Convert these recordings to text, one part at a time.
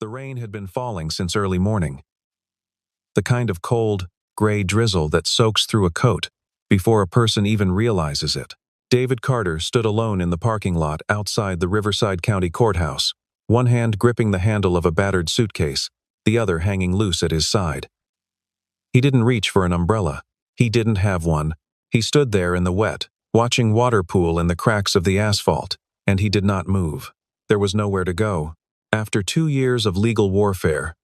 The rain had been falling since early morning. The kind of cold, gray drizzle that soaks through a coat before a person even realizes it. David Carter stood alone in the parking lot outside the Riverside County Courthouse, one hand gripping the handle of a battered suitcase, the other hanging loose at his side. He didn't reach for an umbrella. He didn't have one. He stood there in the wet, watching water pool in the cracks of the asphalt, and he did not move. There was nowhere to go. After 2 years of legal warfare,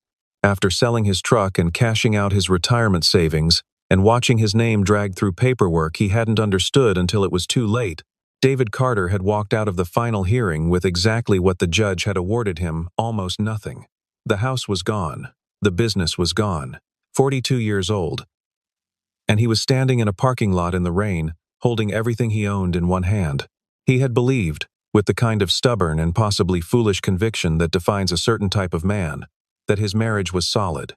after selling his truck and cashing out his retirement savings, and watching his name dragged through paperwork he hadn't understood until it was too late, David Carter had walked out of the final hearing with exactly what the judge had awarded him: almost nothing. The house was gone. The business was gone. 42 years old. And he was standing in a parking lot in the rain, holding everything he owned in one hand. He had believed, with the kind of stubborn and possibly foolish conviction that defines a certain type of man, that his marriage was solid.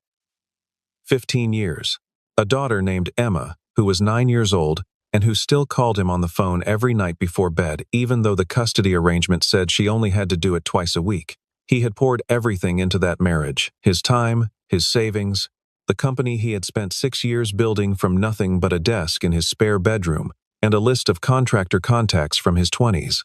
15 years. A daughter named Emma, who was 9 years old, and who still called him on the phone every night before bed, even though the custody arrangement said she only had to do it twice a week. He had poured everything into that marriage: his time, his savings, the company he had spent 6 years building from nothing but a desk in his spare bedroom, and a list of contractor contacts from his 20s.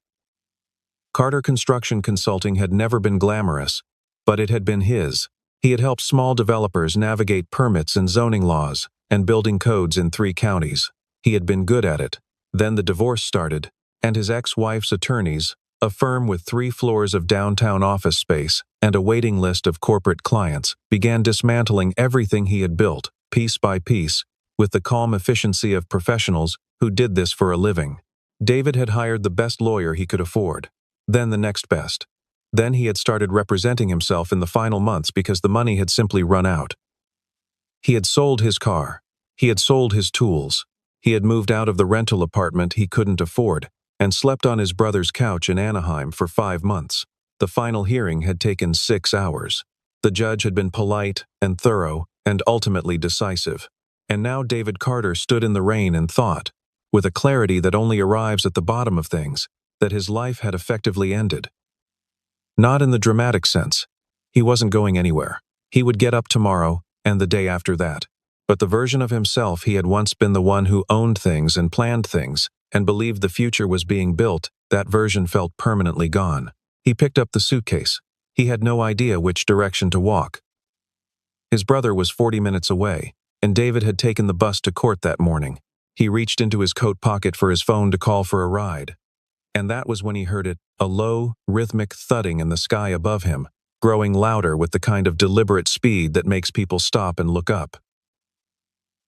Carter Construction Consulting had never been glamorous, but it had been his. He had helped small developers navigate permits and zoning laws and building codes in 3 counties. He had been good at it. Then the divorce started, and his ex-wife's attorneys, a firm with 3 floors of downtown office space and a waiting list of corporate clients, began dismantling everything he had built, piece by piece, with the calm efficiency of professionals who did this for a living. David had hired the best lawyer he could afford, then the next best. Then he had started representing himself in the final months because the money had simply run out. He had sold his car. He had sold his tools. He had moved out of the rental apartment he couldn't afford and slept on his brother's couch in Anaheim for 5 months. The final hearing had taken 6 hours. The judge had been polite and thorough and ultimately decisive. And now David Carter stood in the rain and thought, with a clarity that only arrives at the bottom of things, that his life had effectively ended. Not in the dramatic sense. He wasn't going anywhere. He would get up tomorrow and the day after that. But the version of himself he had once been, the one who owned things and planned things and believed the future was being built, that version felt permanently gone. He picked up the suitcase. He had no idea which direction to walk. His brother was 40 minutes away, and David had taken the bus to court that morning. He reached into his coat pocket for his phone to call for a ride. And that was when he heard it, a low, rhythmic thudding in the sky above him, growing louder with the kind of deliberate speed that makes people stop and look up.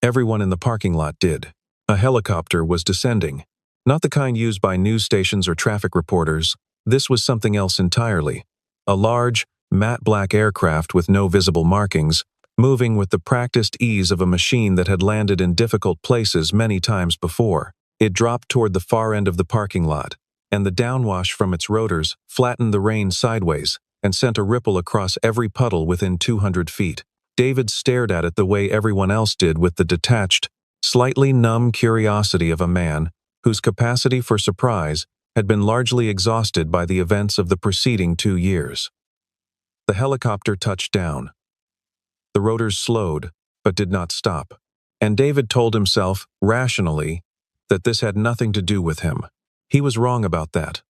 Everyone in the parking lot did. A helicopter was descending. Not the kind used by news stations or traffic reporters. This was something else entirely. A large, matte black aircraft with no visible markings, moving with the practiced ease of a machine that had landed in difficult places many times before. It dropped toward the far end of the parking lot, and the downwash from its rotors flattened the rain sideways and sent a ripple across every puddle within 200 feet. David stared at it the way everyone else did, with the detached, slightly numb curiosity of a man whose capacity for surprise had been largely exhausted by the events of the preceding 2 years. The helicopter touched down. The rotors slowed, but did not stop. And David told himself, rationally, that this had nothing to do with him. He was wrong about that.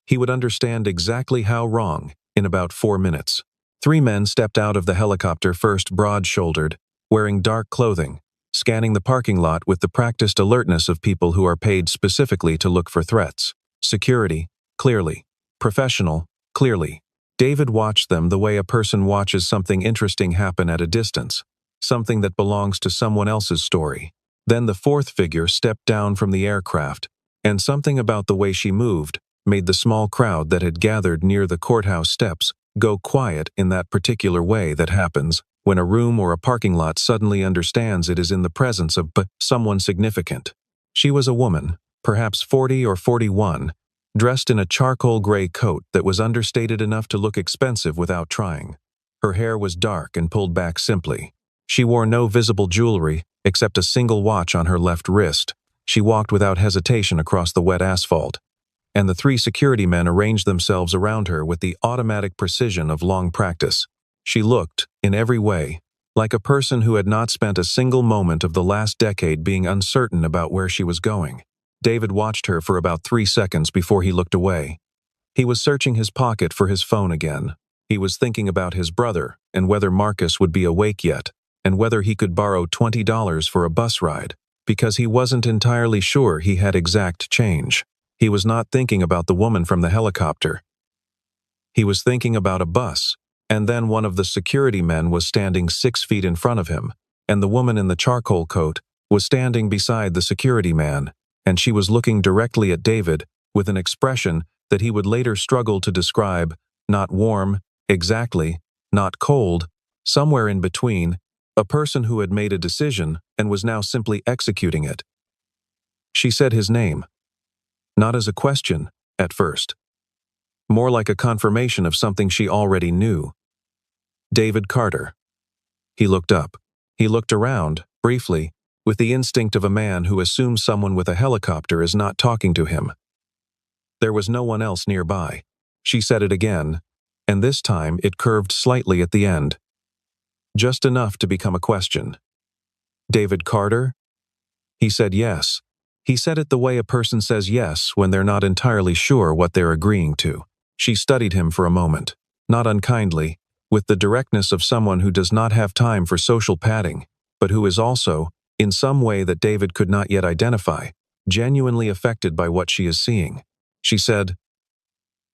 He would understand exactly how wrong in about 4 minutes. 3 men stepped out of the helicopter, first broad-shouldered, wearing dark clothing, scanning the parking lot with the practiced alertness of people who are paid specifically to look for threats. Security, clearly. Professional, clearly. David watched them the way a person watches something interesting happen at a distance, something that belongs to someone else's story. Then the 4th figure stepped down from the aircraft, and something about the way she moved made the small crowd that had gathered near the courthouse steps go quiet in that particular way that happens when a room or a parking lot suddenly understands it is in the presence of someone significant. She was a woman, perhaps 40 or 41, dressed in a charcoal gray coat that was understated enough to look expensive without trying. Her hair was dark and pulled back simply. She wore no visible jewelry except a single watch on her left wrist. She walked without hesitation across the wet asphalt, and the 3 security men arranged themselves around her with the automatic precision of long practice. She looked, in every way, like a person who had not spent a single moment of the last decade being uncertain about where she was going. David watched her for about 3 seconds before he looked away. He was searching his pocket for his phone again. He was thinking about his brother and whether Marcus would be awake yet, and whether he could borrow $20 for a bus ride, because he wasn't entirely sure he had exact change. He was not thinking about the woman from the helicopter. He was thinking about a bus, and then one of the security men was standing 6 feet in front of him, and the woman in the charcoal coat was standing beside the security man, and she was looking directly at David with an expression that he would later struggle to describe, not warm, exactly, not cold, somewhere in between, a person who had made a decision and was now simply executing it. She said his name, not as a question, at first. More like a confirmation of something she already knew. David Carter. He looked up. He looked around, briefly, with the instinct of a man who assumes someone with a helicopter is not talking to him. There was no one else nearby. She said it again, and this time it curved slightly at the end. Just enough to become a question. David Carter? He said yes. He said it the way a person says yes when they're not entirely sure what they're agreeing to. She studied him for a moment, not unkindly, with the directness of someone who does not have time for social padding, but who is also, in some way that David could not yet identify, genuinely affected by what she is seeing. She said,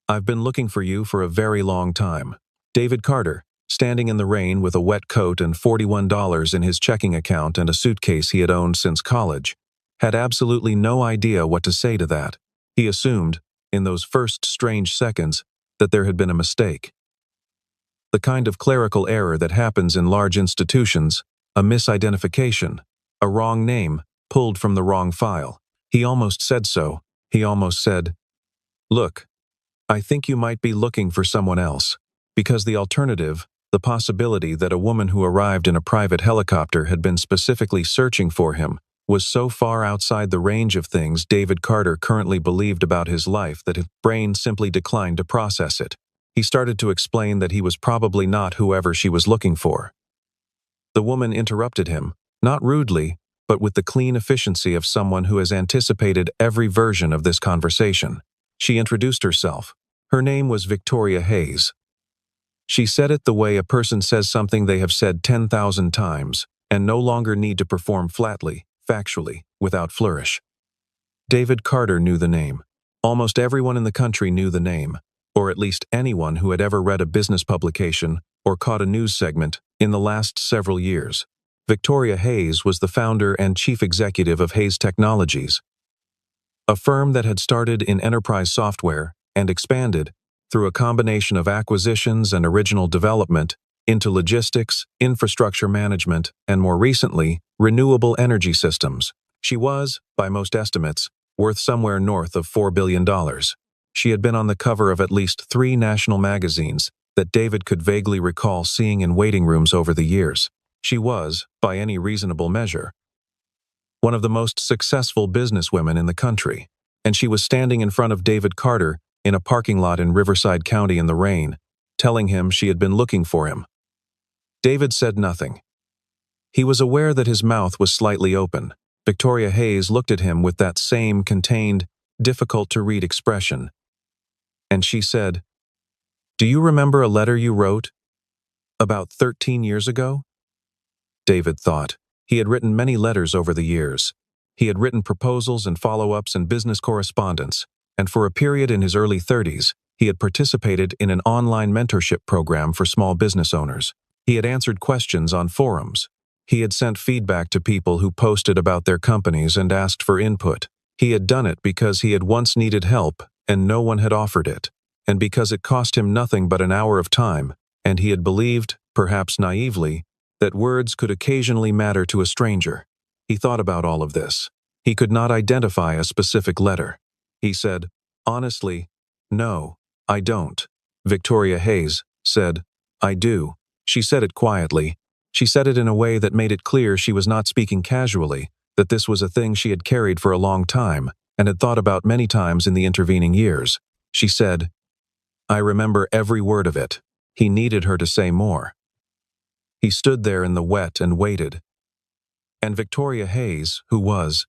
"I've been looking for you for a very long time." David Carter, standing in the rain with a wet coat and $41 in his checking account and a suitcase he had owned since college, had absolutely no idea what to say to that. He assumed, in those first strange seconds, that there had been a mistake. The kind of clerical error that happens in large institutions, a misidentification, a wrong name pulled from the wrong file. He almost said so. He almost said, "Look, I think you might be looking for someone else," because the alternative, the possibility that a woman who arrived in a private helicopter had been specifically searching for him, was so far outside the range of things David Carter currently believed about his life that his brain simply declined to process it. He started to explain that he was probably not whoever she was looking for. The woman interrupted him, not rudely, but with the clean efficiency of someone who has anticipated every version of this conversation. She introduced herself. Her name was Victoria Hayes. She said it the way a person says something they have said 10,000 times, and no longer need to perform flatly, factually, without flourish. David Carter knew the name. Almost everyone in the country knew the name, or at least anyone who had ever read a business publication or caught a news segment in the last several years. Victoria Hayes was the founder and chief executive of Hayes Technologies, a firm that had started in enterprise software and expanded, through a combination of acquisitions and original development, into logistics, infrastructure management, and more recently, renewable energy systems. She was, by most estimates, worth somewhere north of $4 billion. She had been on the cover of at least 3 national magazines that David could vaguely recall seeing in waiting rooms over the years. She was, by any reasonable measure, one of the most successful businesswomen in the country, and she was standing in front of David Carter in a parking lot in Riverside County in the rain, telling him she had been looking for him. David said nothing. He was aware that his mouth was slightly open. Victoria Hayes looked at him with that same contained, difficult-to-read expression. And she said, "Do you remember a letter you wrote about 13 years ago?" David thought. He had written many letters over the years. He had written proposals and follow-ups and business correspondence, and for a period in his early 30s, he had participated in an online mentorship program for small business owners. He had answered questions on forums. He had sent feedback to people who posted about their companies and asked for input. He had done it because he had once needed help and no one had offered it, and because it cost him nothing but an hour of time, and he had believed, perhaps naively, that words could occasionally matter to a stranger. He thought about all of this. He could not identify a specific letter. He said, "Honestly, no, I don't." Victoria Hayes said, "I do." She said it quietly. She said it in a way that made it clear she was not speaking casually, that this was a thing she had carried for a long time and had thought about many times in the intervening years. She said, "I remember every word of it." He needed her to say more. He stood there in the wet and waited. And Victoria Hayes, who was?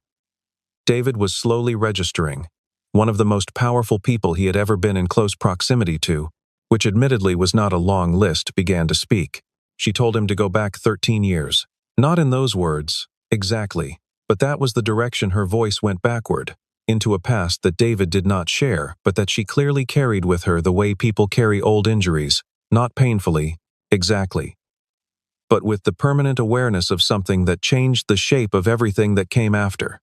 David was slowly registering. One of the most powerful people he had ever been in close proximity to, which admittedly was not a long list, began to speak. She told him to go back 13 years. Not in those words, exactly, but that was the direction her voice went backward, into a past that David did not share, but that she clearly carried with her the way people carry old injuries, not painfully, exactly, but with the permanent awareness of something that changed the shape of everything that came after.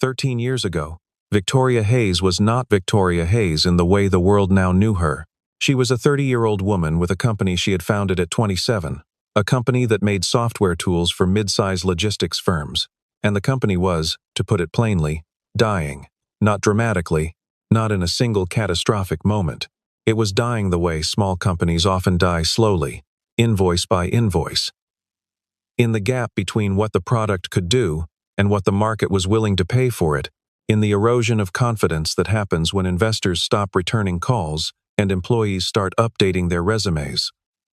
13 years ago, Victoria Hayes was not Victoria Hayes in the way the world now knew her. She was a 30-year-old woman with a company she had founded at 27, a company that made software tools for mid-size logistics firms. And the company was, to put it plainly, dying. Not dramatically, not in a single catastrophic moment. It was dying the way small companies often die slowly, invoice by invoice. In the gap between what the product could do and what the market was willing to pay for it, in the erosion of confidence that happens when investors stop returning calls and employees start updating their resumes,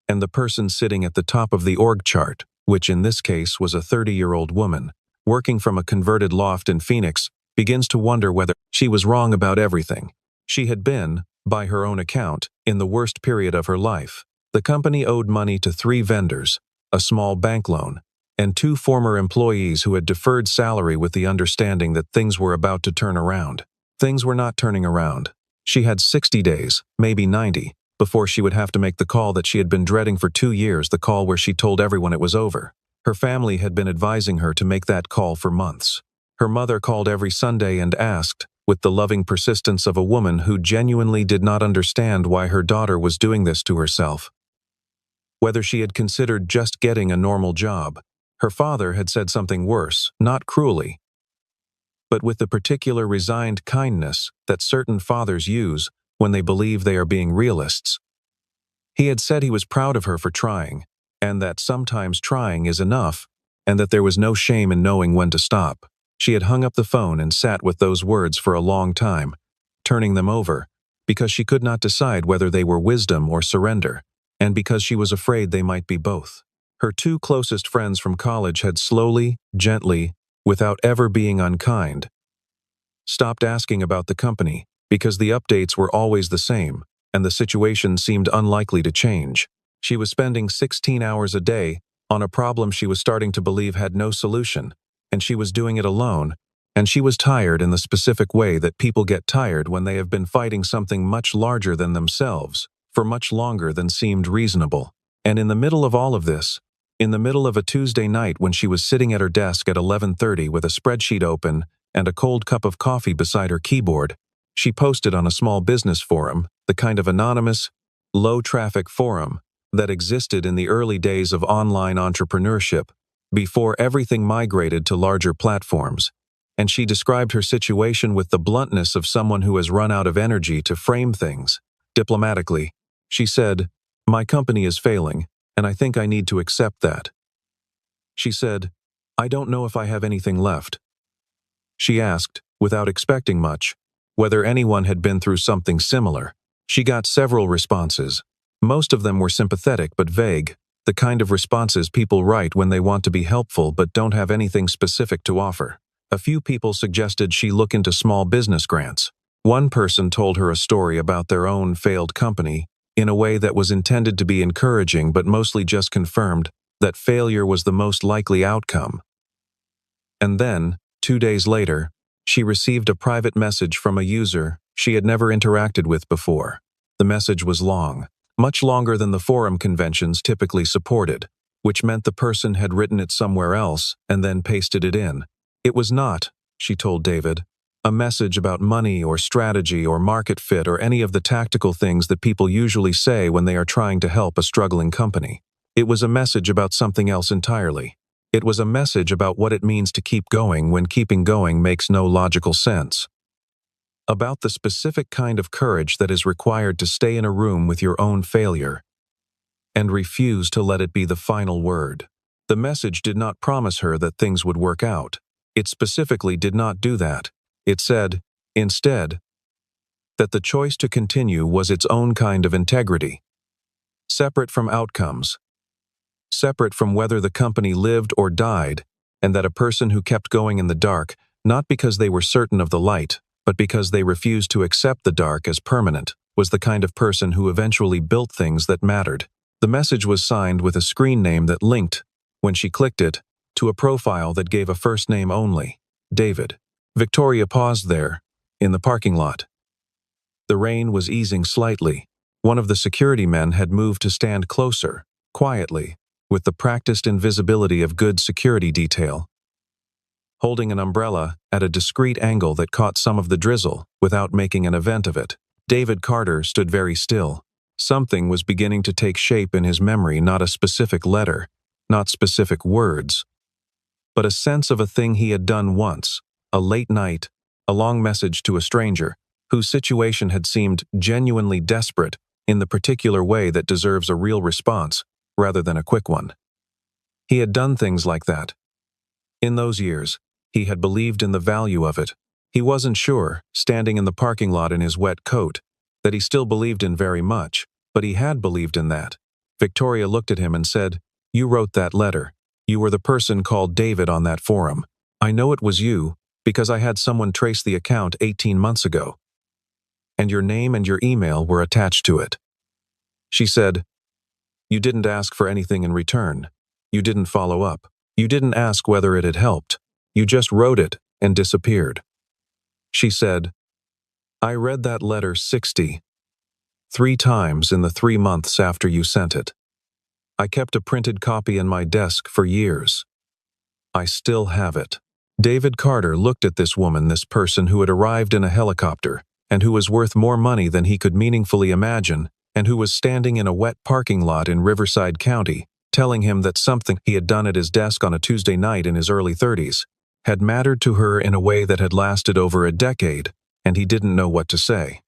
and the person sitting at the top of the org chart, which in this case was a 30-year-old woman, working from a converted loft in Phoenix, begins to wonder whether she was wrong about everything. She had been, by her own account, in the worst period of her life. The company owed money to 3 vendors, a small bank loan, and 2 former employees who had deferred salary with the understanding that things were about to turn around. Things were not turning around. She had 60 days, maybe 90, before she would have to make the call that she had been dreading for 2 years, the call where she told everyone it was over. Her family had been advising her to make that call for months. Her mother called every Sunday and asked, with the loving persistence of a woman who genuinely did not understand why her daughter was doing this to herself, whether she had considered just getting a normal job. Her father had said something worse, not cruelly, but with the particular resigned kindness that certain fathers use when they believe they are being realists. He had said he was proud of her for trying, and that sometimes trying is enough, and that there was no shame in knowing when to stop. She had hung up the phone and sat with those words for a long time, turning them over, because she could not decide whether they were wisdom or surrender, and because she was afraid they might be both. Her 2 closest friends from college had slowly, gently, without ever being unkind, stopped asking about the company, because the updates were always the same, and the situation seemed unlikely to change. She was spending 16 hours a day on a problem she was starting to believe had no solution, and she was doing it alone, and she was tired in the specific way that people get tired when they have been fighting something much larger than themselves, for much longer than seemed reasonable. And in the middle of all of this, in the middle of a Tuesday night when she was sitting at her desk at 11:30 with a spreadsheet open and a cold cup of coffee beside her keyboard, she posted on a small business forum, the kind of anonymous, low-traffic forum that existed in the early days of online entrepreneurship, before everything migrated to larger platforms, and she described her situation with the bluntness of someone who has run out of energy to frame things. Diplomatically, she said, "My company is failing, and I think I need to accept that." She said, "I don't know if I have anything left." She asked, without expecting much, whether anyone had been through something similar. She got several responses. Most of them were sympathetic but vague, the kind of responses people write when they want to be helpful but don't have anything specific to offer. A few people suggested she look into small business grants. One person told her a story about their own failed company, in a way that was intended to be encouraging but mostly just confirmed that failure was the most likely outcome. And then, 2 days later, she received a private message from a user she had never interacted with before. The message was long, much longer than the forum conventions typically supported, which meant the person had written it somewhere else and then pasted it in. It was not, she told David, a message about money or strategy or market fit or any of the tactical things that people usually say when they are trying to help a struggling company. It was a message about something else entirely. It was a message about what it means to keep going when keeping going makes no logical sense. About the specific kind of courage that is required to stay in a room with your own failure and refuse to let it be the final word. The message did not promise her that things would work out. It specifically did not do that. It said, instead, that the choice to continue was its own kind of integrity, separate from outcomes. separate from whether the company lived or died, and that a person who kept going in the dark, not because they were certain of the light, but because they refused to accept the dark as permanent, was the kind of person who eventually built things that mattered. The message was signed with a screen name that linked, when she clicked it, to a profile that gave a first name only, David. Victoria paused there, in the parking lot. The rain was easing slightly. One of the security men had moved to stand closer, quietly, with the practiced invisibility of good security detail, holding an umbrella at a discreet angle that caught some of the drizzle without making an event of it. David Carter stood very still. Something was beginning to take shape in his memory, not a specific letter, not specific words, but a sense of a thing he had done once, a late night, a long message to a stranger, whose situation had seemed genuinely desperate in the particular way that deserves a real response, rather than a quick one. He had done things like that. In those years, he had believed in the value of it. He wasn't sure, standing in the parking lot in his wet coat, that he still believed in very much, but he had believed in that. Victoria looked at him and said, "You wrote that letter. You were the person called David on that forum. I know it was you, because I had someone trace the account 18 months ago. And your name and your email were attached to it." She said, "You didn't ask for anything in return. You didn't follow up. You didn't ask whether it had helped. You just wrote it and disappeared." She said, "I read that letter 63 times in the 3 months after you sent it. I kept a printed copy in my desk for years. I still have it." David Carter looked at this woman, this person who had arrived in a helicopter, and who was worth more money than he could meaningfully imagine, and who was standing in a wet parking lot in Riverside County, telling him that something he had done at his desk on a Tuesday night in his early 30s had mattered to her in a way that had lasted over a decade, and he didn't know what to say.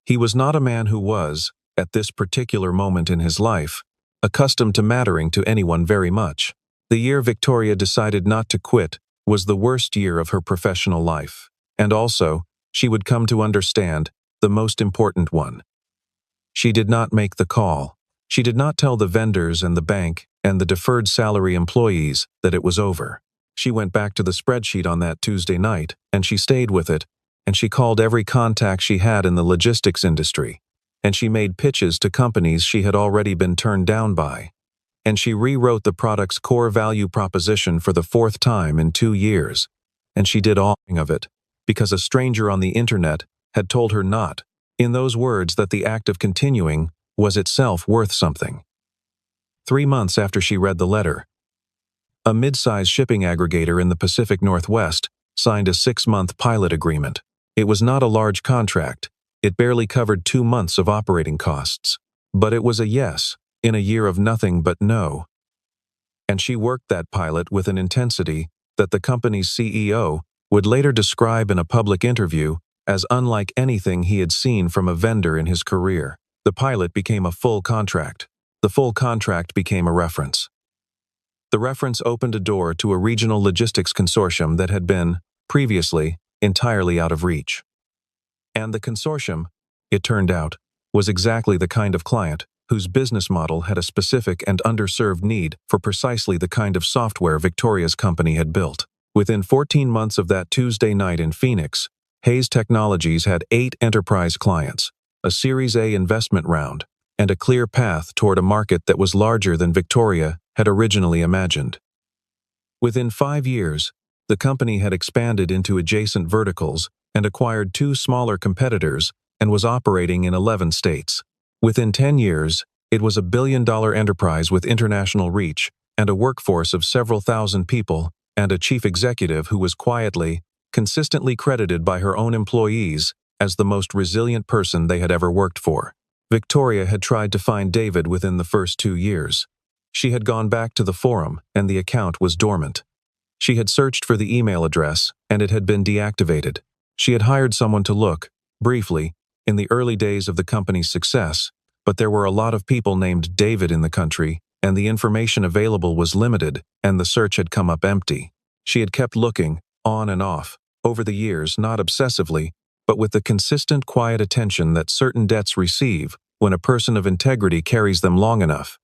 He was not a man who was, at this particular moment in his life, accustomed to mattering to anyone very much. The year Victoria decided not to quit was the worst year of her professional life, and also, she would come to understand, the most important one. She did not make the call. She did not tell the vendors and the bank and the deferred salary employees that it was over. She went back to the spreadsheet on that Tuesday night, and she stayed with it, and she called every contact she had in the logistics industry, and she made pitches to companies she had already been turned down by, and she rewrote the product's core value proposition for the 4th time in 2 years, and she did all of it because a stranger on the internet had told her not, in those words, that the act of continuing was itself worth something. 3 months after she read the letter, a mid-size shipping aggregator in the Pacific Northwest signed a 6-month pilot agreement. It was not a large contract. It barely covered 2 months of operating costs. But it was a yes, in a year of nothing but no. And she worked that pilot with an intensity that the company's CEO would later describe in a public interview as unlike anything he had seen from a vendor in his career. The pilot became a full contract. The full contract became a reference. The reference opened a door to a regional logistics consortium that had been, previously, entirely out of reach. And the consortium, it turned out, was exactly the kind of client whose business model had a specific and underserved need for precisely the kind of software Victoria's company had built. Within 14 months of that Tuesday night in Phoenix, Hayes Technologies had 8 enterprise clients, a Series A investment round, and a clear path toward a market that was larger than Victoria had originally imagined. Within 5 years, the company had expanded into adjacent verticals and acquired 2 smaller competitors and was operating in 11 states. Within 10 years, it was a billion-dollar enterprise with international reach and a workforce of several thousand people and a chief executive who was quietly, consistently credited by her own employees as the most resilient person they had ever worked for. Victoria had tried to find David within the first 2 years. She had gone back to the forum, and the account was dormant. She had searched for the email address, and it had been deactivated. She had hired someone to look, briefly, in the early days of the company's success, but there were a lot of people named David in the country, and the information available was limited, and the search had come up empty. She had kept looking, on and off, over the years, not obsessively, but with the consistent quiet attention that certain debts receive when a person of integrity carries them long enough.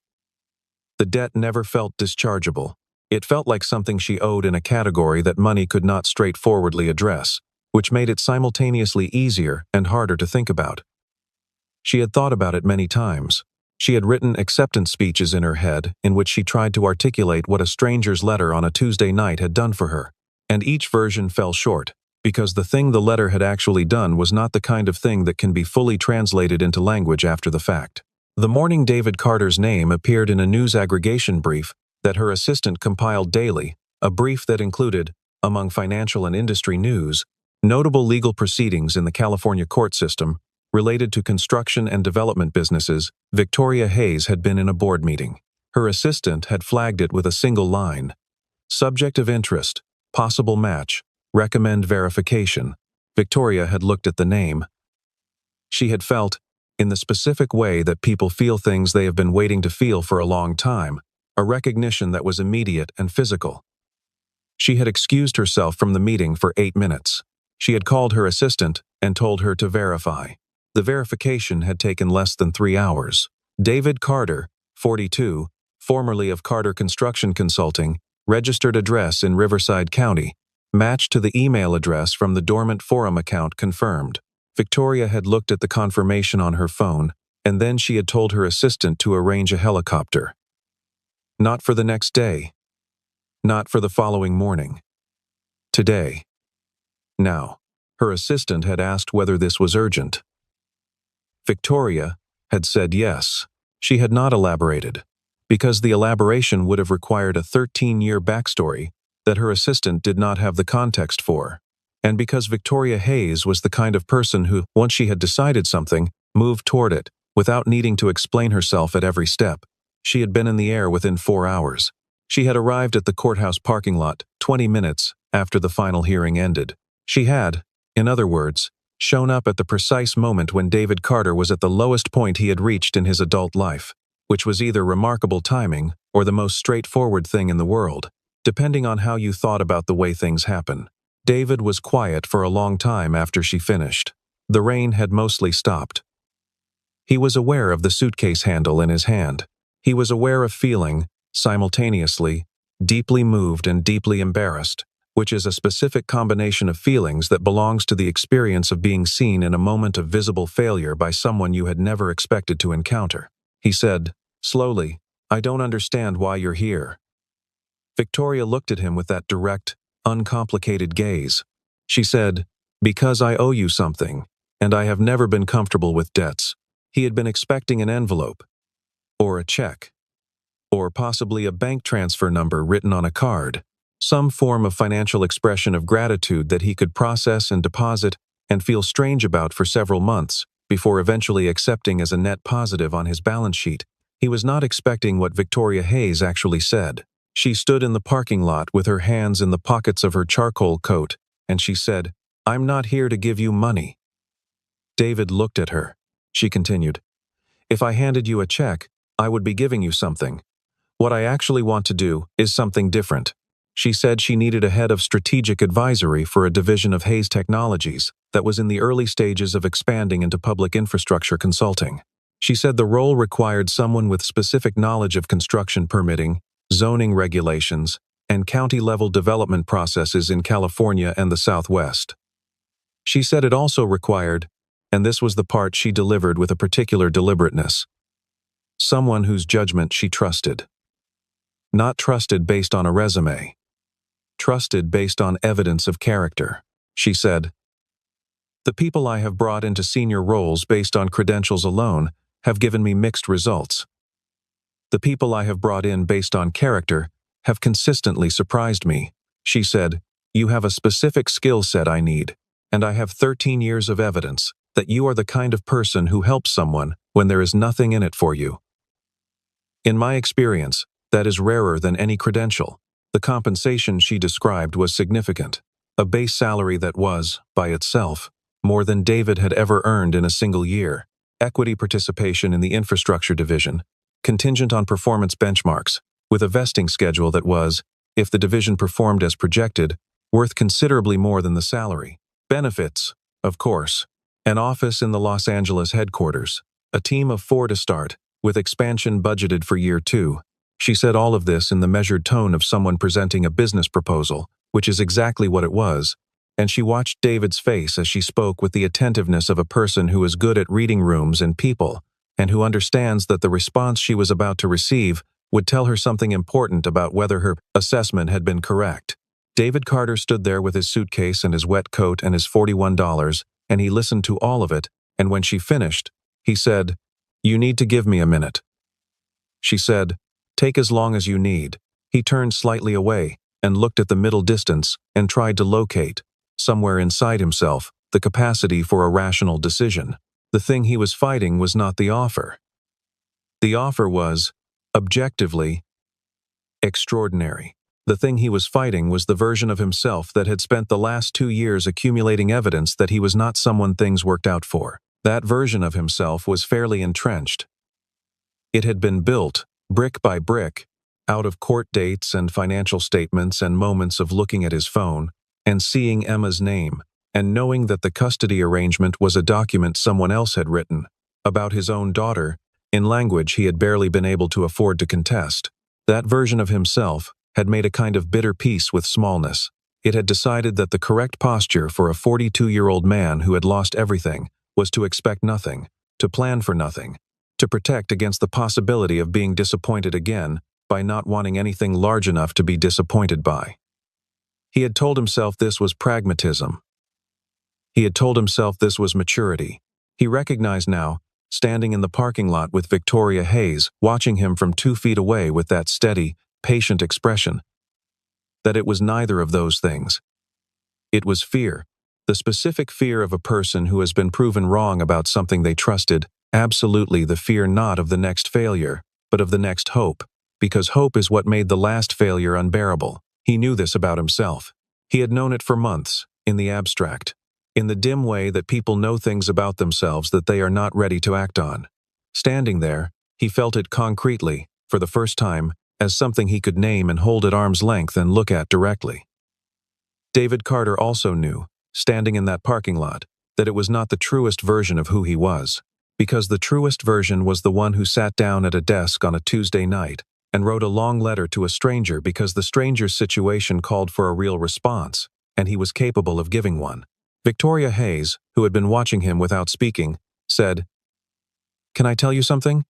The debt never felt dischargeable. It felt like something she owed in a category that money could not straightforwardly address, which made it simultaneously easier and harder to think about. She had thought about it many times. She had written acceptance speeches in her head in which she tried to articulate what a stranger's letter on a Tuesday night had done for her. And each version fell short, because the thing the letter had actually done was not the kind of thing that can be fully translated into language after the fact. The morning David Carter's name appeared in a news aggregation brief that her assistant compiled daily, a brief that included, among financial and industry news, notable legal proceedings in the California court system related to construction and development businesses. Victoria Hayes had been in a board meeting. Her assistant had flagged it with a single line: subject of interest, possible match, recommend verification. Victoria had looked at the name. She had felt, in the specific way that people feel things they have been waiting to feel for a long time, a recognition that was immediate and physical. She had excused herself from the meeting for 8 minutes. She had called her assistant and told her to verify. The verification had taken less than 3 hours. David Carter, 42, formerly of Carter Construction Consulting, registered address in Riverside County, matched to the email address from the dormant forum account confirmed. Victoria had looked at the confirmation on her phone, and then she had told her assistant to arrange a helicopter. Not for the next day. Not for the following morning. Today. Now. Her assistant had asked whether this was urgent. Victoria had said yes. She had not elaborated, because the elaboration would have required a 13-year backstory that her assistant did not have the context for, and because Victoria Hayes was the kind of person who, once she had decided something, moved toward it, without needing to explain herself at every step. She had been in the air within 4 hours. She had arrived at the courthouse parking lot 20 minutes after the final hearing ended. She had, in other words, shown up at the precise moment when David Carter was at the lowest point he had reached in his adult life, which was either remarkable timing or the most straightforward thing in the world, depending on how you thought about the way things happen. David was quiet for a long time after she finished. The rain had mostly stopped. He was aware of the suitcase handle in his hand. He was aware of feeling, simultaneously, deeply moved and deeply embarrassed, which is a specific combination of feelings that belongs to the experience of being seen in a moment of visible failure by someone you had never expected to encounter. He said, slowly, "I don't understand why you're here." Victoria looked at him with that direct, uncomplicated gaze. She said, "Because I owe you something, and I have never been comfortable with debts." He had been expecting an envelope, or a check, or possibly a bank transfer number written on a card. Some form of financial expression of gratitude that he could process and deposit and feel strange about for several months before eventually accepting as a net positive on his balance sheet. He was not expecting what Victoria Hayes actually said. She stood in the parking lot with her hands in the pockets of her charcoal coat, and she said, "I'm not here to give you money." David looked at her. She continued, "If I handed you a check, I would be giving you something. What I actually want to do is something different." She said she needed a head of strategic advisory for a division of Hayes Technologies that was in the early stages of expanding into public infrastructure consulting. She said the role required someone with specific knowledge of construction permitting, zoning regulations, and county-level development processes in California and the Southwest. She said it also required, and this was the part she delivered with a particular deliberateness, someone whose judgment she trusted. Not trusted based on a resume. Trusted based on evidence of character. She said, "The people I have brought into senior roles based on credentials alone have given me mixed results. The people I have brought in based on character have consistently surprised me." She said, "You have a specific skill set I need, and I have 13 years of evidence that you are the kind of person who helps someone when there is nothing in it for you. In my experience, that is rarer than any credential." The compensation she described was significant, a base salary that was, by itself, more than David had ever earned in a single year, equity participation in the infrastructure division, contingent on performance benchmarks, with a vesting schedule that was, if the division performed as projected, worth considerably more than the salary. Benefits, of course, an office in the Los Angeles headquarters, a team of 4 to start, with expansion budgeted for year 2. She said all of this in the measured tone of someone presenting a business proposal, which is exactly what it was, and she watched David's face as she spoke with the attentiveness of a person who is good at reading rooms and people, and who understands that the response she was about to receive would tell her something important about whether her assessment had been correct. David Carter stood there with his suitcase and his wet coat and his $41, and he listened to all of it, and when she finished, he said, "You need to give me a minute." She said, "Take as long as you need." He turned slightly away and looked at the middle distance and tried to locate, somewhere inside himself, the capacity for a rational decision. The thing he was fighting was not the offer. The offer was, objectively, extraordinary. The thing he was fighting was the version of himself that had spent the last 2 years accumulating evidence that he was not someone things worked out for. That version of himself was fairly entrenched. It had been built, brick by brick, out of court dates and financial statements and moments of looking at his phone and seeing Emma's name and knowing that the custody arrangement was a document someone else had written about his own daughter in language he had barely been able to afford to contest. That version of himself had made a kind of bitter peace with smallness. It had decided that the correct posture for a 42-year-old man who had lost everything was to expect nothing, to plan for nothing, to protect against the possibility of being disappointed again by not wanting anything large enough to be disappointed by. He had told himself this was pragmatism. He had told himself this was maturity. He recognized now, standing in the parking lot with Victoria Hayes, watching him from 2 feet away with that steady, patient expression, that it was neither of those things. It was fear, the specific fear of a person who has been proven wrong about something they trusted, absolutely the fear not of the next failure, but of the next hope, because hope is what made the last failure unbearable. He knew this about himself. He had known it for months, in the abstract, in the dim way that people know things about themselves that they are not ready to act on. Standing there, he felt it concretely, for the first time, as something he could name and hold at arm's length and look at directly. David Carter also knew, standing in that parking lot, that it was not the truest version of who he was, because the truest version was the one who sat down at a desk on a Tuesday night and wrote a long letter to a stranger because the stranger's situation called for a real response, and he was capable of giving one. Victoria Hayes, who had been watching him without speaking, said, "Can I tell you something?"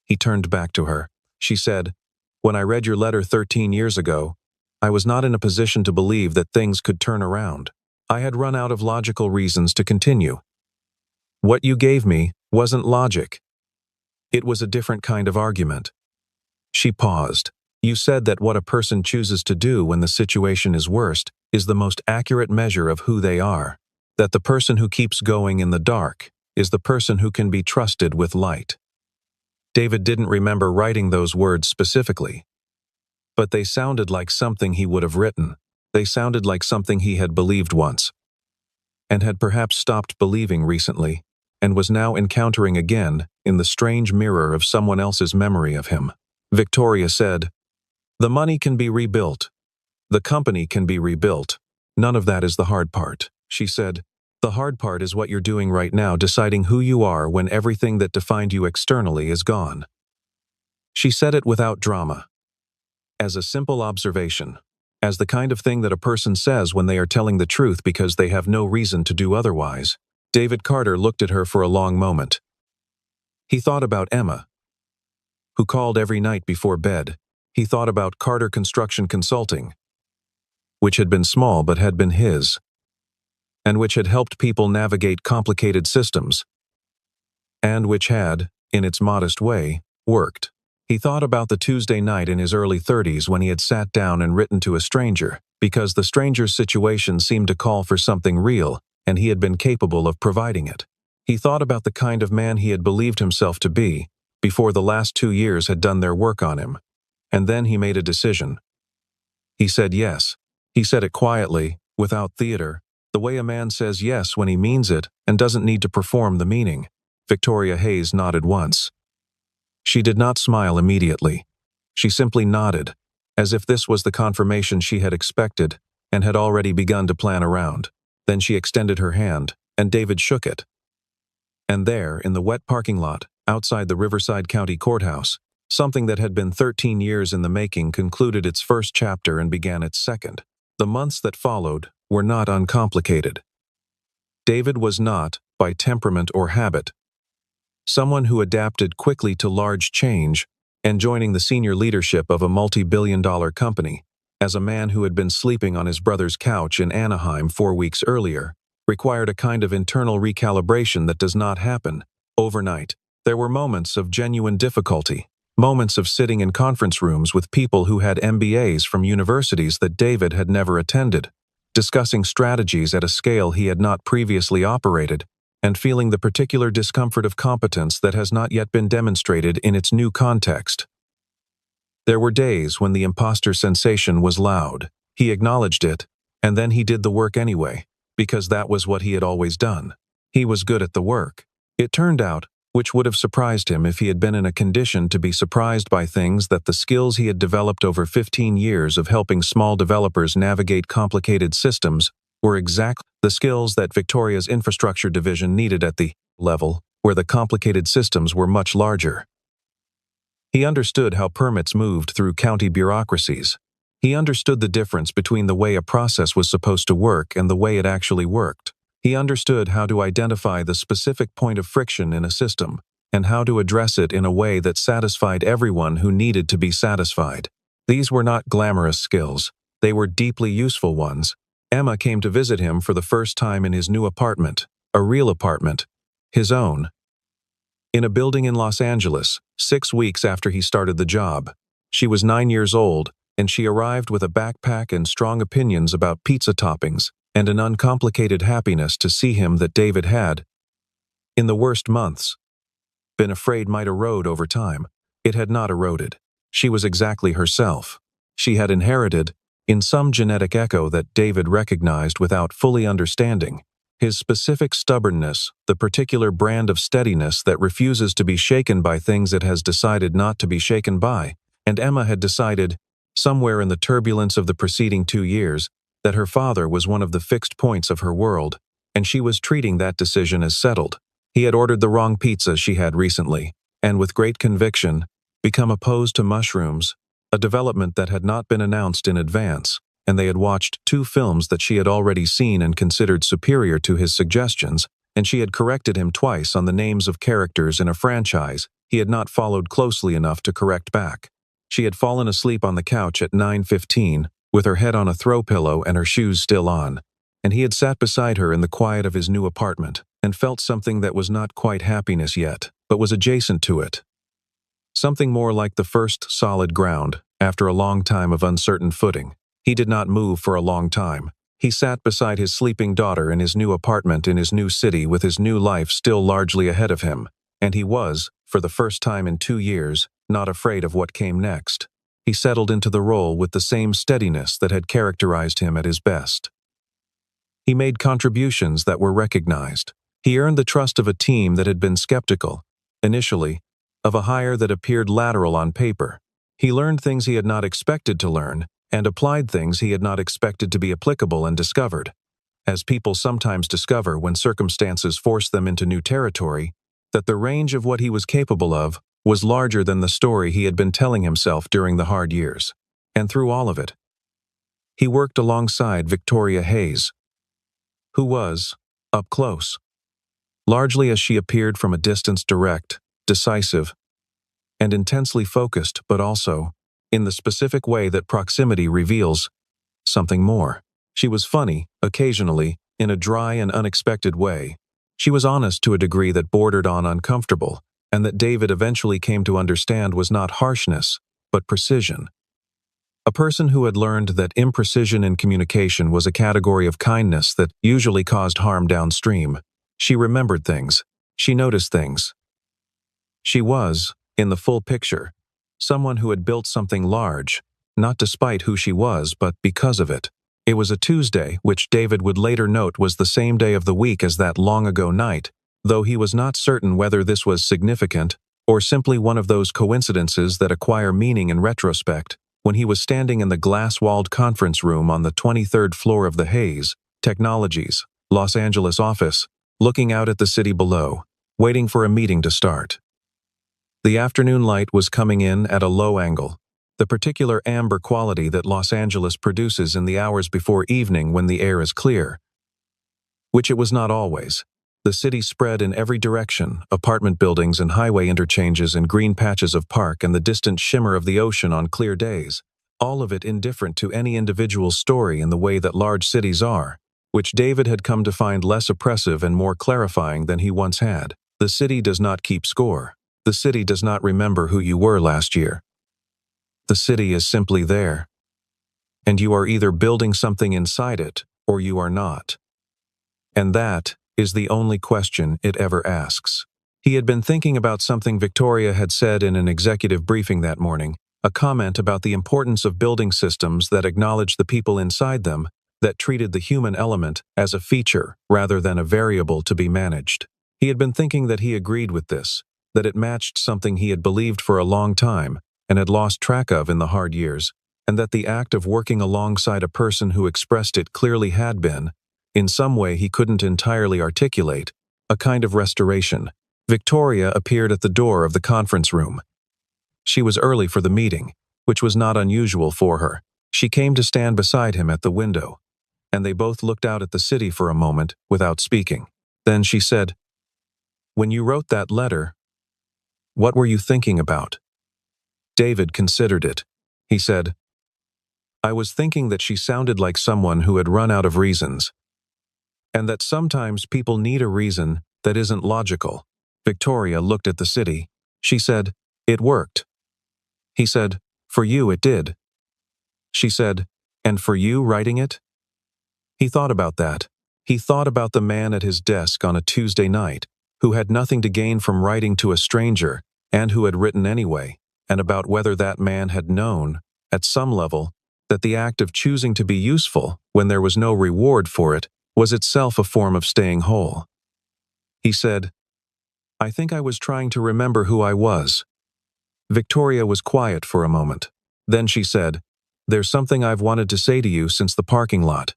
He turned back to her. She said, "When I read your letter 13 years ago, I was not in a position to believe that things could turn around. I had run out of logical reasons to continue. What you gave me wasn't logic. It was a different kind of argument." She paused. "You said that what a person chooses to do when the situation is worst is the most accurate measure of who they are. That the person who keeps going in the dark is the person who can be trusted with light." David didn't remember writing those words specifically, but they sounded like something he would have written. They sounded like something he had believed once, and had perhaps stopped believing recently, and was now encountering again in the strange mirror of someone else's memory of him. Victoria said, "The money can be rebuilt. The company can be rebuilt. None of that is the hard part," she said. "The hard part is what you're doing right now, deciding who you are when everything that defined you externally is gone." She said it without drama, as a simple observation, as the kind of thing that a person says when they are telling the truth because they have no reason to do otherwise. David Carter looked at her for a long moment. He thought about Emma, who called every night before bed. He thought about Carter Construction Consulting, which had been small but had been his, and which had helped people navigate complicated systems, and which had, in its modest way, worked. He thought about the Tuesday night in his early 30s when he had sat down and written to a stranger, because the stranger's situation seemed to call for something real, and he had been capable of providing it. He thought about the kind of man he had believed himself to be, before the last 2 years had done their work on him. And then he made a decision. He said yes. He said it quietly, without theater, the way a man says yes when he means it and doesn't need to perform the meaning. Victoria Hayes nodded once. She did not smile immediately. She simply nodded, as if this was the confirmation she had expected and had already begun to plan around. Then she extended her hand, and David shook it. And there, in the wet parking lot, outside the Riverside County Courthouse, Something that had been 13 years in the making concluded its first chapter and began its second. The months that followed were not uncomplicated. David was not, by temperament or habit, someone who adapted quickly to large change, and joining the senior leadership of a multi-billion-dollar company, as a man who had been sleeping on his brother's couch in Anaheim 4 weeks earlier, required a kind of internal recalibration that does not happen overnight. There were moments of genuine difficulty, moments of sitting in conference rooms with people who had MBAs from universities that David had never attended, discussing strategies at a scale he had not previously operated, and feeling the particular discomfort of competence that has not yet been demonstrated in its new context. There were days when the imposter sensation was loud. He acknowledged it, and then he did the work anyway, because that was what he had always done. He was good at the work. It turned out, which would have surprised him if he had been in a condition to be surprised by things, that the skills he had developed over 15 years of helping small developers navigate complicated systems were exactly the skills that Victoria's infrastructure division needed at the level where the complicated systems were much larger. He understood how permits moved through county bureaucracies. He understood the difference between the way a process was supposed to work and the way it actually worked. He understood how to identify the specific point of friction in a system, and how to address it in a way that satisfied everyone who needed to be satisfied. These were not glamorous skills. They were deeply useful ones. Emma came to visit him for the first time in his new apartment, a real apartment, his own, in a building in Los Angeles, 6 weeks after he started the job. She was 9 years old, and she arrived with a backpack and strong opinions about pizza toppings, and an uncomplicated happiness to see him that David had, in the worst months, been afraid might erode over time. It had not eroded. She was exactly herself. She had inherited, in some genetic echo that David recognized without fully understanding, his specific stubbornness, the particular brand of steadiness that refuses to be shaken by things it has decided not to be shaken by. And Emma had decided, somewhere in the turbulence of the preceding 2 years, that her father was one of the fixed points of her world, and she was treating that decision as settled. He had ordered the wrong pizza she had recently, and with great conviction, become opposed to mushrooms, a development that had not been announced in advance, and they had watched 2 films that she had already seen and considered superior to his suggestions, and she had corrected him twice on the names of characters in a franchise he had not followed closely enough to correct back. She had fallen asleep on the couch at 9:15, with her head on a throw pillow and her shoes still on, and he had sat beside her in the quiet of his new apartment, and felt something that was not quite happiness yet, but was adjacent to it. Something more like the first solid ground, after a long time of uncertain footing. He did not move for a long time. He sat beside his sleeping daughter in his new apartment in his new city with his new life still largely ahead of him, and he was, for the first time in 2 years, not afraid of what came next. He settled into the role with the same steadiness that had characterized him at his best. He made contributions that were recognized. He earned the trust of a team that had been skeptical, initially, of a hire that appeared lateral on paper. He learned things he had not expected to learn, and applied things he had not expected to be applicable, and discovered, as people sometimes discover when circumstances force them into new territory, that the range of what he was capable of was larger than the story he had been telling himself during the hard years. And through all of it, he worked alongside Victoria Hayes, who was, up close, largely as she appeared from a distance, direct, decisive, and intensely focused, but also, in the specific way that proximity reveals, something more. She was funny, occasionally, in a dry and unexpected way. She was honest to a degree that bordered on uncomfortable, and that David eventually came to understand was not harshness, but precision. A person who had learned that imprecision in communication was a category of kindness that usually caused harm downstream. She remembered things. She noticed things. She was, in the full picture, someone who had built something large, not despite who she was, but because of it. It was a Tuesday, which David would later note was the same day of the week as that long-ago night, though he was not certain whether this was significant or simply one of those coincidences that acquire meaning in retrospect. When he was standing in the glass-walled conference room on the 23rd floor of the Hayes Technologies, Los Angeles office, looking out at the city below, waiting for a meeting to start. The afternoon light was coming in at a low angle, the particular amber quality that Los Angeles produces in the hours before evening when the air is clear, which it was not always. The city spread in every direction, apartment buildings and highway interchanges and green patches of park and the distant shimmer of the ocean on clear days, all of it indifferent to any individual story in the way that large cities are, which David had come to find less oppressive and more clarifying than he once had. The city does not keep score. The city does not remember who you were last year. The city is simply there. And you are either building something inside it, or you are not. And that is the only question it ever asks. He had been thinking about something Victoria had said in an executive briefing that morning, a comment about the importance of building systems that acknowledge the people inside them, that treated the human element as a feature rather than a variable to be managed. He had been thinking that he agreed with this, that it matched something he had believed for a long time and had lost track of in the hard years, and that the act of working alongside a person who expressed it clearly had been, in some way he couldn't entirely articulate, a kind of restoration. Victoria appeared at the door of the conference room. She was early for the meeting, which was not unusual for her. She came to stand beside him at the window, and they both looked out at the city for a moment without speaking. Then she said, "When you wrote that letter, what were you thinking about?" David considered it. He said, "I was thinking that she sounded like someone who had run out of reasons, and that sometimes people need a reason that isn't logical." Victoria looked at the city. She said, "It worked." He said, "For you it did." She said, "And for you writing it?" He thought about that. He thought about the man at his desk on a Tuesday night, who had nothing to gain from writing to a stranger, and who had written anyway, and about whether that man had known, at some level, that the act of choosing to be useful, when there was no reward for it, was itself a form of staying whole. He said, "I think I was trying to remember who I was." Victoria was quiet for a moment. Then she said, "There's something I've wanted to say to you since the parking lot."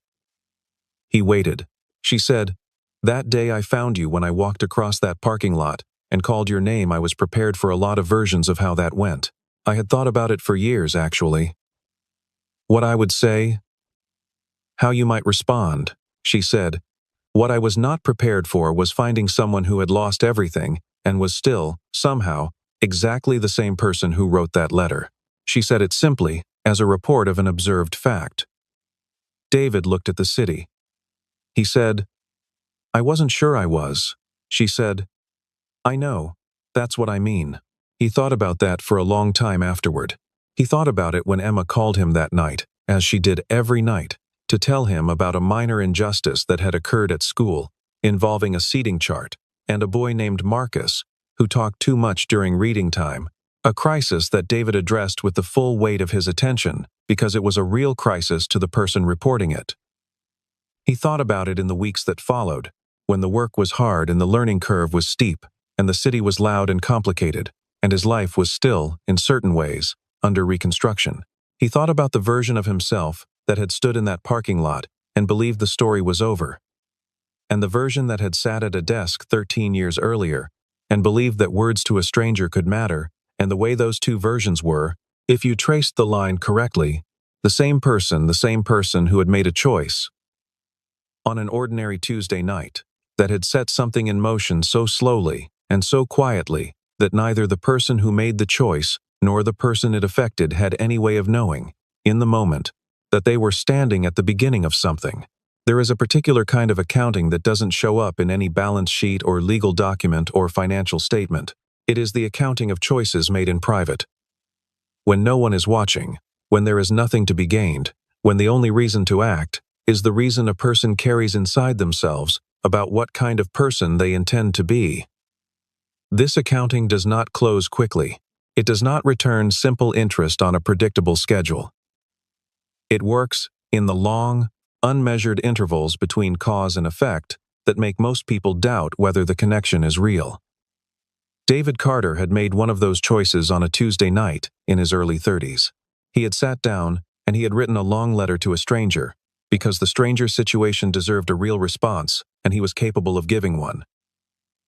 He waited. She said, "That day I found you when I walked across that parking lot and called your name, I was prepared for a lot of versions of how that went. I had thought about it for years, actually. What I would say, how you might respond." She said, "What I was not prepared for was finding someone who had lost everything and was still, somehow, exactly the same person who wrote that letter." She said it simply, as a report of an observed fact. David looked at the city. He said, "I wasn't sure I was." She said, "I know. That's what I mean." He thought about that for a long time afterward. He thought about it when Emma called him that night, as she did every night, to tell him about a minor injustice that had occurred at school, involving a seating chart, and a boy named Marcus, who talked too much during reading time, a crisis that David addressed with the full weight of his attention, because it was a real crisis to the person reporting it. He thought about it in the weeks that followed, when the work was hard and the learning curve was steep, and the city was loud and complicated, and his life was still, in certain ways, under reconstruction. He thought about the version of himself that had stood in that parking lot and believed the story was over, and the version that had sat at a desk 13 years earlier and believed that words to a stranger could matter, and the way those two versions were, if you traced the line correctly, the same person who had made a choice on an ordinary Tuesday night that had set something in motion so slowly and so quietly that neither the person who made the choice nor the person it affected had any way of knowing, in the moment, that they were standing at the beginning of something. There is a particular kind of accounting that doesn't show up in any balance sheet or legal document or financial statement. It is the accounting of choices made in private. When no one is watching, when there is nothing to be gained, when the only reason to act is the reason a person carries inside themselves about what kind of person they intend to be. This accounting does not close quickly. It does not return simple interest on a predictable schedule. It works in the long, unmeasured intervals between cause and effect that make most people doubt whether the connection is real. David Carter had made one of those choices on a Tuesday night in his early 30s. He had sat down and he had written a long letter to a stranger, because the stranger's situation deserved a real response and he was capable of giving one.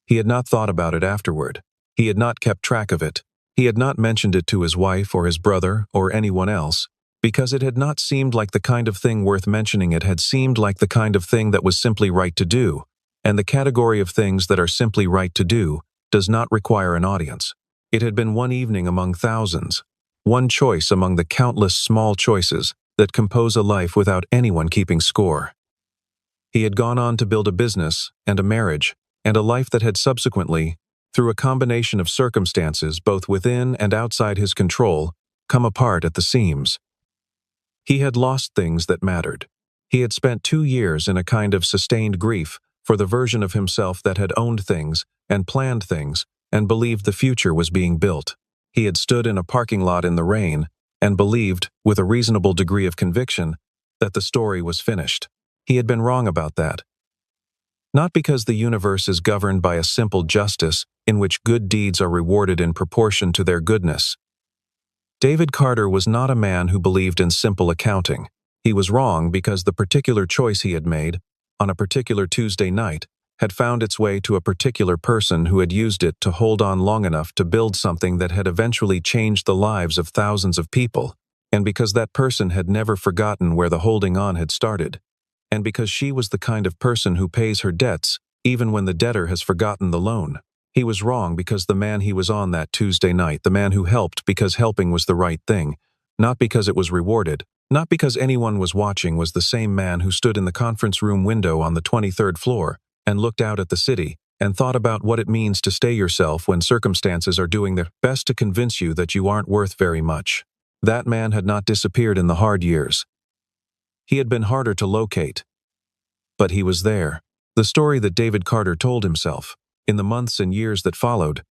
He had not thought about it afterward. He had not kept track of it. He had not mentioned it to his wife or his brother or anyone else, because it had not seemed like the kind of thing worth mentioning. It had seemed like the kind of thing that was simply right to do, and the category of things that are simply right to do does not require an audience. It had been one evening among thousands, one choice among the countless small choices that compose a life without anyone keeping score. He had gone on to build a business and a marriage and a life that had subsequently, through a combination of circumstances both within and outside his control, come apart at the seams. He had lost things that mattered. He had spent 2 years in a kind of sustained grief for the version of himself that had owned things and planned things and believed the future was being built. He had stood in a parking lot in the rain and believed, with a reasonable degree of conviction, that the story was finished. He had been wrong about that. Not because the universe is governed by a simple justice in which good deeds are rewarded in proportion to their goodness. David Carter was not a man who believed in simple accounting. He was wrong because the particular choice he had made, on a particular Tuesday night, had found its way to a particular person who had used it to hold on long enough to build something that had eventually changed the lives of thousands of people, and because that person had never forgotten where the holding on had started, and because she was the kind of person who pays her debts even when the debtor has forgotten the loan. He was wrong because the man he was on that Tuesday night, the man who helped because helping was the right thing, not because it was rewarded, not because anyone was watching, was the same man who stood in the conference room window on the 23rd floor and looked out at the city and thought about what it means to stay yourself when circumstances are doing their best to convince you that you aren't worth very much. That man had not disappeared in the hard years. He had been harder to locate. But he was there. The story that David Carter told himself, in the months and years that followed,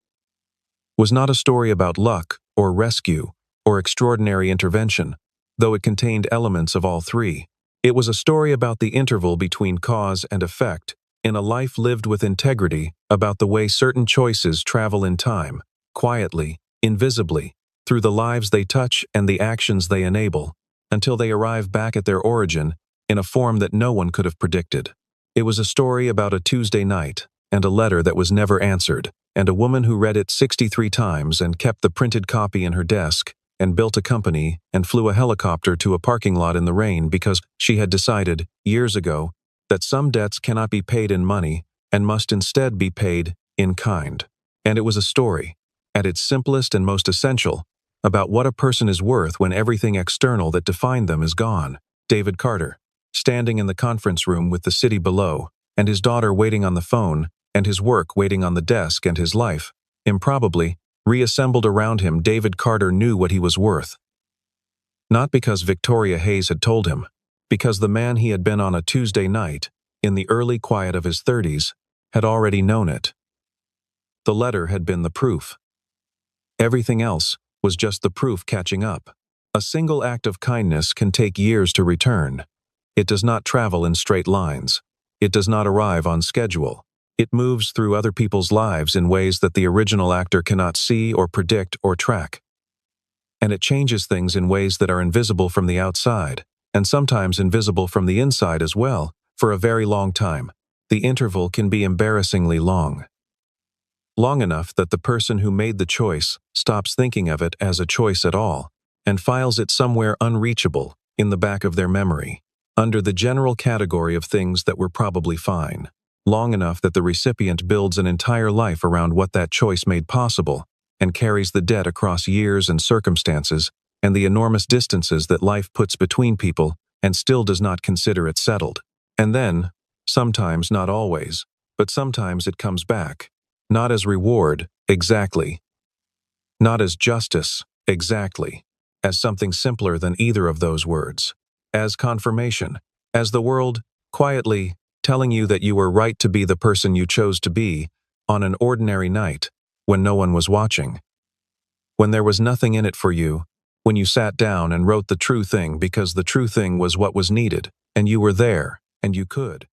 was not a story about luck or rescue or extraordinary intervention, though it contained elements of all three. It was a story about the interval between cause and effect in a life lived with integrity, about the way certain choices travel in time, quietly, invisibly, through the lives they touch and the actions they enable, until they arrive back at their origin in a form that no one could have predicted. It was a story about a Tuesday night, and a letter that was never answered, and a woman who read it 63 times and kept the printed copy in her desk, and built a company and flew a helicopter to a parking lot in the rain because she had decided, years ago, that some debts cannot be paid in money and must instead be paid in kind. And it was a story, at its simplest and most essential, about what a person is worth when everything external that defined them is gone. David Carter, standing in the conference room with the city below, and his daughter waiting on the phone, and his work waiting on the desk, and his life, improbably, reassembled around him. David Carter knew what he was worth. Not because Victoria Hayes had told him, because the man he had been on a Tuesday night, in the early quiet of his 30s, had already known it. The letter had been the proof. Everything else was just the proof catching up. A single act of kindness can take years to return. It does not travel in straight lines. It does not arrive on schedule. It moves through other people's lives in ways that the original actor cannot see or predict or track. And it changes things in ways that are invisible from the outside, and sometimes invisible from the inside as well, for a very long time. The interval can be embarrassingly long. Long enough that the person who made the choice stops thinking of it as a choice at all, and files it somewhere unreachable in the back of their memory, under the general category of things that were probably fine. Long enough that the recipient builds an entire life around what that choice made possible, and carries the debt across years and circumstances, and the enormous distances that life puts between people, and still does not consider it settled. And then, sometimes, not always, but sometimes it comes back, not as reward, exactly, not as justice, exactly, as something simpler than either of those words, as confirmation, as the world, quietly, telling you that you were right to be the person you chose to be on an ordinary night, when no one was watching, when there was nothing in it for you, when you sat down and wrote the true thing because the true thing was what was needed, and you were there, and you could.